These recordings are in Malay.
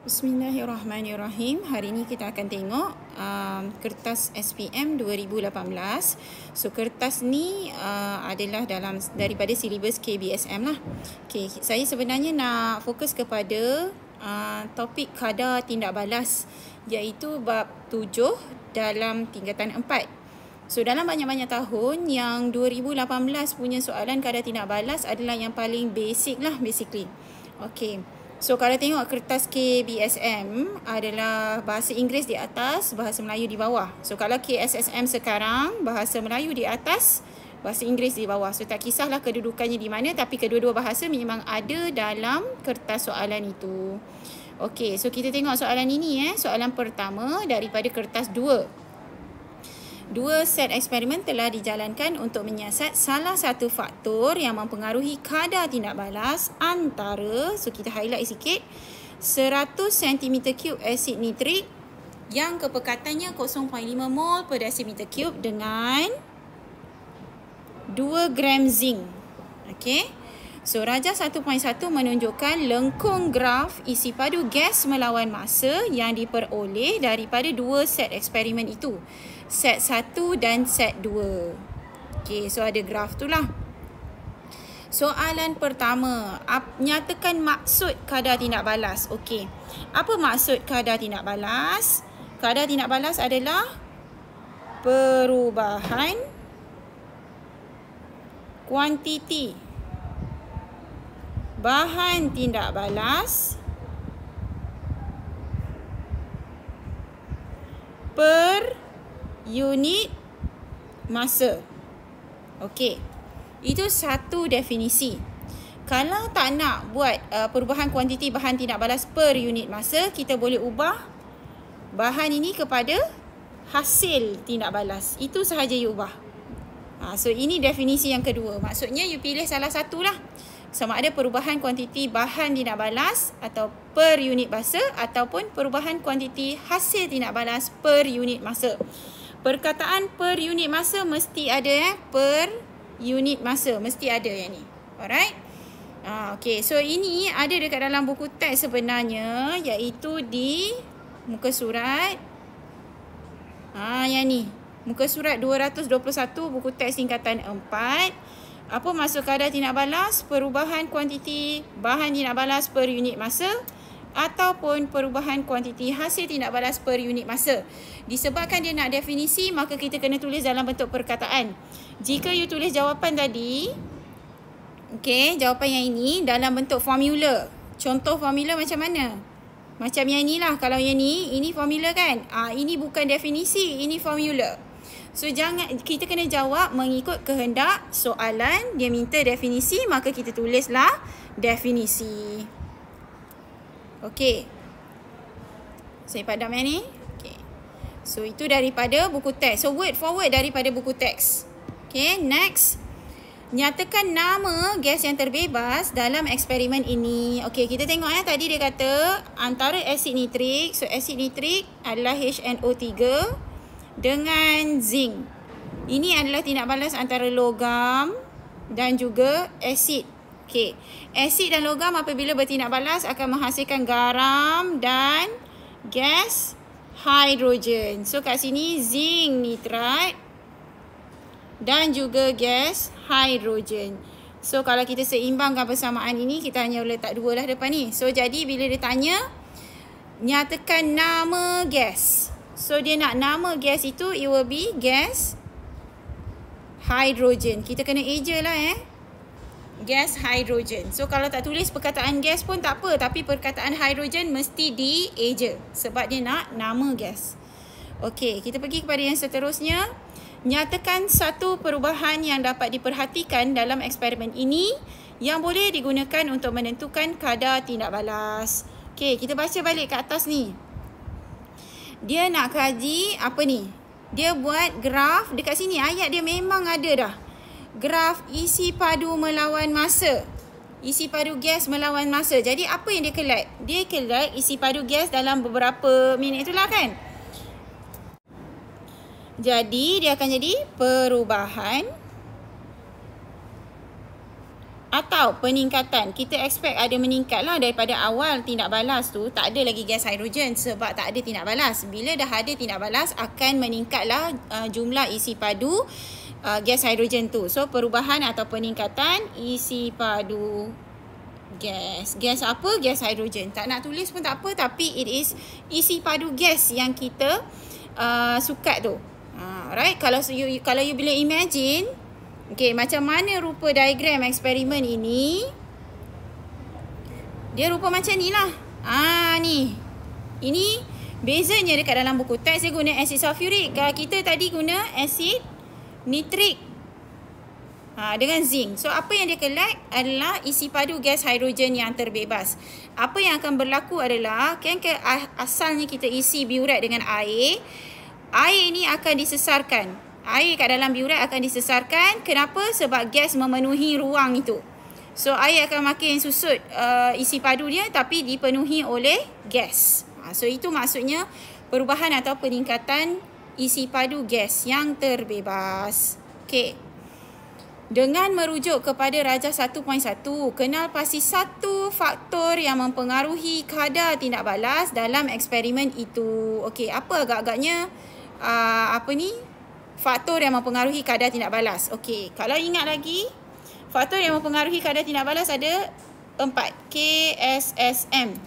Bismillahirrahmanirrahim. Hari ini kita akan tengok kertas SPM 2018. So kertas ni adalah daripada silibus KBSM lah. Okay, saya sebenarnya nak fokus kepada topik kadar tindak balas, iaitu bab 7 dalam tingkatan 4. So dalam banyak-banyak tahun, yang 2018 punya soalan kadar tindak balas adalah yang paling basic lah basically. Okay. So kalau tengok kertas KBSM adalah bahasa Inggeris di atas, bahasa Melayu di bawah. So kalau KSSM sekarang, bahasa Melayu di atas, bahasa Inggeris di bawah. So tak kisahlah kedudukannya di mana, tapi kedua-dua bahasa memang ada dalam kertas soalan itu. Okey, so kita tengok soalan ini. Soalan pertama daripada kertas 2. Dua set eksperimen telah dijalankan untuk menyiasat salah satu faktor yang mempengaruhi kadar tindak balas antara, so kita highlight sikit, 100 cm3 asid nitrik yang kepekatannya 0.5 mol per desimeter cube dengan 2 gram zinc. Okey. So rajah 1.1 menunjukkan lengkung graf isi padu gas melawan masa yang diperoleh daripada dua set eksperimen itu. Set 1 dan set 2. Okey, so ada graf tu lah. Soalan pertama, nyatakan maksud kadar tindak balas. Okey, apa maksud kadar tindak balas? Kadar tindak balas adalah perubahan kuantiti bahan tindak balas per unit masa. Okey, itu satu definisi. Kalau tak nak buat perubahan kuantiti bahan tindak balas per unit masa, kita boleh ubah bahan ini kepada hasil tindak balas. Itu sahaja you ubah. So ini definisi yang kedua. Maksudnya you pilih salah satu lah. Sama ada perubahan kuantiti bahan tindak balas atau per unit masa, ataupun perubahan kuantiti hasil tindak balas per unit masa. Perkataan per unit masa mesti ada per unit masa mesti ada yang ni. Alright. Okay, so ini ada dekat dalam buku teks sebenarnya, iaitu di muka surat yang ni, muka surat 221 buku teks tingkatan 4. Apa maksud kadar tindak balas? Perubahan kuantiti bahan tindak balas per unit masa ataupun perubahan kuantiti hasil tindak balas per unit masa. Disebabkan dia nak definisi, maka kita kena tulis dalam bentuk perkataan. Jika you tulis jawapan tadi, okey, jawapan yang ini dalam bentuk formula. Contoh formula macam mana? Macam yang inilah. Kalau yang ini formula kan? Ini bukan definisi, ini formula. So kita kena jawab mengikut kehendak soalan. Dia minta definisi, maka kita tulislah definisi. Okey. Saya padam yang ni. Okey. So itu daripada buku teks. So word for word daripada buku teks. Okey, next. Nyatakan nama gas yang terbebas dalam eksperimen ini. Okey, kita tengok tadi dia kata antara asid nitrik. So asid nitrik adalah HNO3 dengan zinc. Ini adalah tindak balas antara logam dan juga asid. Okey, asid dan logam apabila bertindak balas akan menghasilkan garam dan gas hidrogen. So kat sini zinc nitrat dan juga gas hidrogen. So kalau kita seimbangkan persamaan ini, kita hanya letak 2 lah depan ni. So jadi bila dia tanya, nyatakan nama gas. So dia nak nama gas itu, it will be gas hidrogen. Kita kena eja lah gas hidrogen. So kalau tak tulis perkataan gas pun tak apa, tapi perkataan hidrogen mesti di-eja sebab dia nak nama gas. Okey, kita pergi kepada yang seterusnya. Nyatakan satu perubahan yang dapat diperhatikan dalam eksperimen ini yang boleh digunakan untuk menentukan kadar tindak balas. Okey, kita baca balik ke atas ni. Dia nak kaji apa ni? Dia buat graf dekat sini. Ayat dia memang ada dah. Graf isi padu melawan masa. Isi padu gas melawan masa. Jadi apa yang dia collect? Dia collect isi padu gas dalam beberapa minit itulah kan? Jadi dia akan jadi perubahan atau peningkatan. Kita expect ada meningkat lah daripada awal tindak balas tu. Tak ada lagi gas hidrogen sebab tak ada tindak balas. Bila dah ada tindak balas, akan meningkatlah jumlah isi padu gas hidrogen tu. So perubahan atau peningkatan isi padu gas. Gas apa? Gas hidrogen. Tak nak tulis pun tak apa, tapi it is isi padu gas yang kita sukat tu. Right? Kalau you bila imagine, okay, macam mana rupa diagram eksperimen ini? Dia rupa macam ni lah. Ni. Ini bezanya dekat dalam buku teks dia guna asid sulfurik. Kalau kita tadi guna asid nitrik dengan zinc. So apa yang dia collect adalah isi padu gas hidrogen yang terbebas. Apa yang akan berlaku adalah kan asalnya kita isi biuret dengan air. Air ini akan disesarkan. Air kat dalam biuret akan disesarkan. Kenapa? Sebab gas memenuhi ruang itu. So air akan makin susut isi padu dia, tapi dipenuhi oleh gas. So itu maksudnya perubahan atau peningkatan isi padu gas yang terbebas. Okey. Dengan merujuk kepada Rajah 1.1, kenal pasti satu faktor yang mempengaruhi kadar tindak balas dalam eksperimen itu. Okey, apa agak-agaknya faktor yang mempengaruhi kadar tindak balas. Okey, kalau ingat lagi, faktor yang mempengaruhi kadar tindak balas ada 4. KSSM.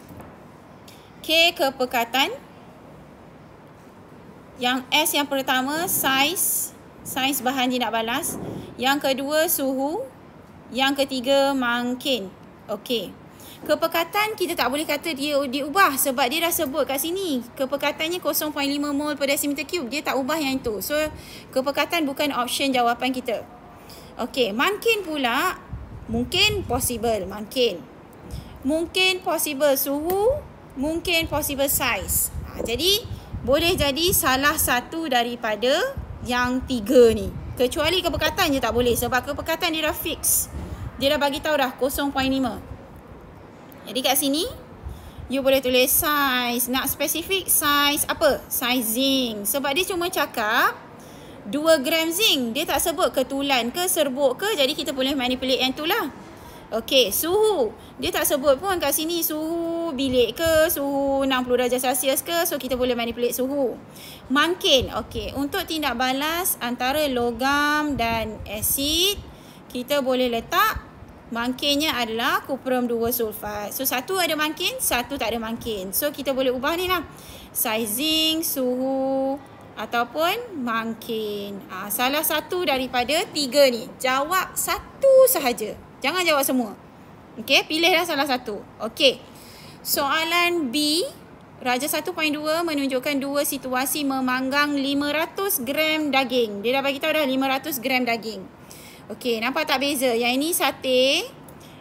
K, kepekatan. Yang S yang pertama, saiz bahan tindak balas. Yang kedua, suhu. Yang ketiga, mangkin. Okey. Kepekatan kita tak boleh kata dia diubah sebab dia dah sebut kat sini. Kepekatannya 0.5 mol per decimeter cube. Dia tak ubah yang itu. So, kepekatan bukan option jawapan kita. Okey, mangkin pula mungkin possible mangkin. Mungkin possible suhu, mungkin possible size. Jadi, boleh jadi salah satu daripada yang 3 ni. Kecuali kepekatan je tak boleh sebab kepekatan dia dah fix. Dia dah bagi tahu dah 0.5. Jadi kat sini you boleh tulis size. Nak spesifik size apa? Size zinc. Sebab dia cuma cakap 2 gram zinc. Dia tak sebut ketulan ke serbuk ke. Jadi kita boleh manipulate yang tu lah. Okey, suhu. Dia tak sebut pun kat sini suhu bilik ke, suhu 60 darjah Celsius ke. So kita boleh manipulate suhu. Mangkin. Okey, untuk tindak balas antara logam dan asid, kita boleh letak mangkinnya adalah kuprum 2 sulfat. So satu ada mangkin, satu tak ada mangkin. So kita boleh ubah ni lah. Sizing, suhu ataupun mangkin. Salah satu daripada 3 ni. Jawab satu sahaja. Jangan jawab semua. Okey, pilihlah salah satu. Okey. Soalan B, Rajah 1.2 menunjukkan 2 situasi memanggang 500 gram daging. Dia dah bagi tahu dah 500 gram daging. Okey, nampak tak beza? Yang ini sate,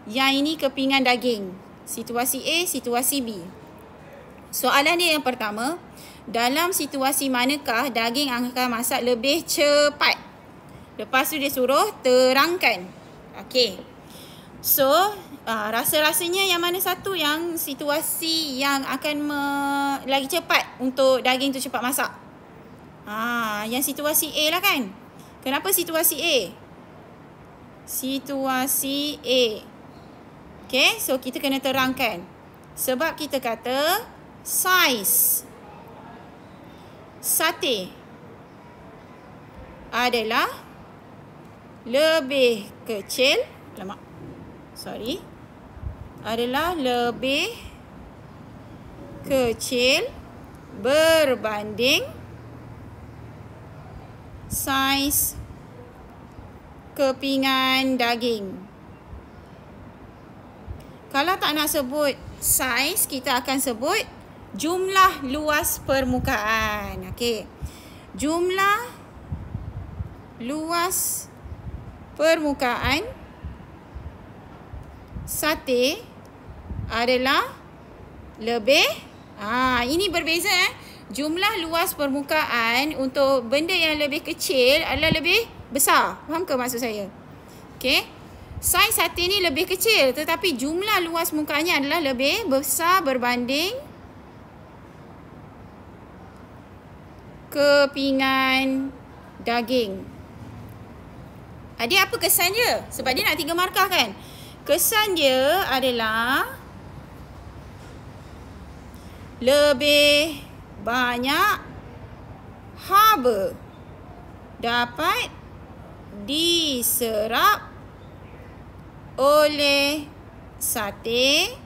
yang ini kepingan daging. Situasi A, situasi B. Soalan dia yang pertama, dalam situasi manakah daging akan masak lebih cepat? Lepas tu dia suruh terangkan. Okey. So, rasa-rasanya yang mana satu yang situasi yang akan lagi cepat untuk daging tu cepat masak? Yang situasi A lah kan? Kenapa situasi A? Situasi A. Okay, so kita kena terangkan. Sebab kita kata saiz sate adalah lebih kecil. Adalah lebih kecil berbanding saiz kepingan daging. Kalau tak nak sebut saiz, kita akan sebut jumlah luas permukaan. Okey. Jumlah luas permukaan sate adalah lebih ini berbeza Jumlah luas permukaan untuk benda yang lebih kecil adalah lebih besar. Faham ke maksud saya? Okey. Saiz sate ni lebih kecil tetapi jumlah luas mukanya adalah lebih besar berbanding kepingan daging. Adik apa kesan dia? Sebab dia nak 3 markah kan? Kesan dia adalah lebih banyak haba dapat diserap oleh sate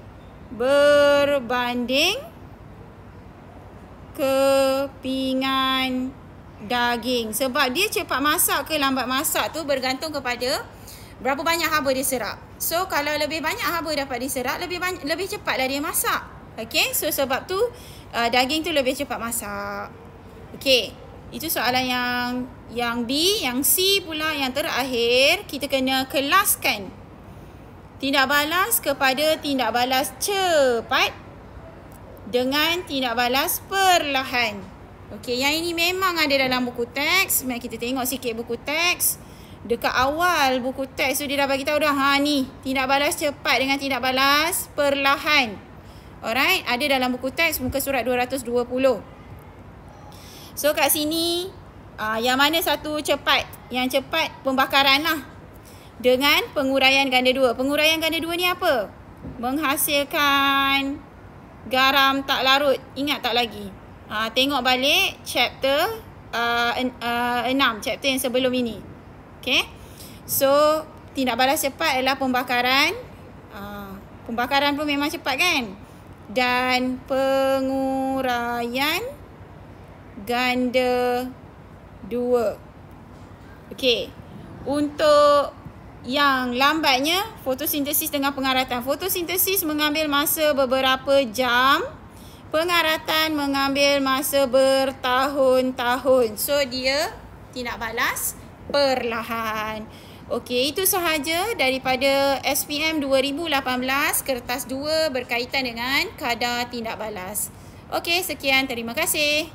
berbanding kepingan daging. Sebab dia cepat masak ke lambat masak tu bergantung kepada berapa banyak haba dia serap. So kalau lebih banyak haba dapat diserap, lebih cepatlah dia masak. Okey, so sebab tu daging tu lebih cepat masak. Okey, itu soalan yang B. Yang C pula yang terakhir, kita kena kelaskan tindak balas kepada tindak balas cepat dengan tindak balas perlahan. Okey, yang ini memang ada dalam buku teks. Mari kita tengok sikit buku teks. Dekat awal buku teks tu dia dah bagi tahu dah, ni tindak balas cepat dengan tindak balas perlahan. Alright, ada dalam buku teks muka surat 220. So kat sini yang mana satu cepat? Yang cepat pembakaran lah, dengan penguraian ganda 2. Penguraian ganda 2 ni apa? Menghasilkan garam tak larut. Ingat tak lagi? Tengok balik chapter 6, chapter yang sebelum ini. Okay, so tindak balas cepat adalah pembakaran. Pembakaran pun memang cepat kan? Dan penguraian ganda 2. Okey, untuk yang lambatnya, fotosintesis dengan pengaratan. Fotosintesis mengambil masa beberapa jam, pengaratan mengambil masa bertahun-tahun. So dia tindak balas perlahan. Okey, itu sahaja daripada SPM 2018 kertas 2 berkaitan dengan kadar tindak balas. Okey, sekian, terima kasih.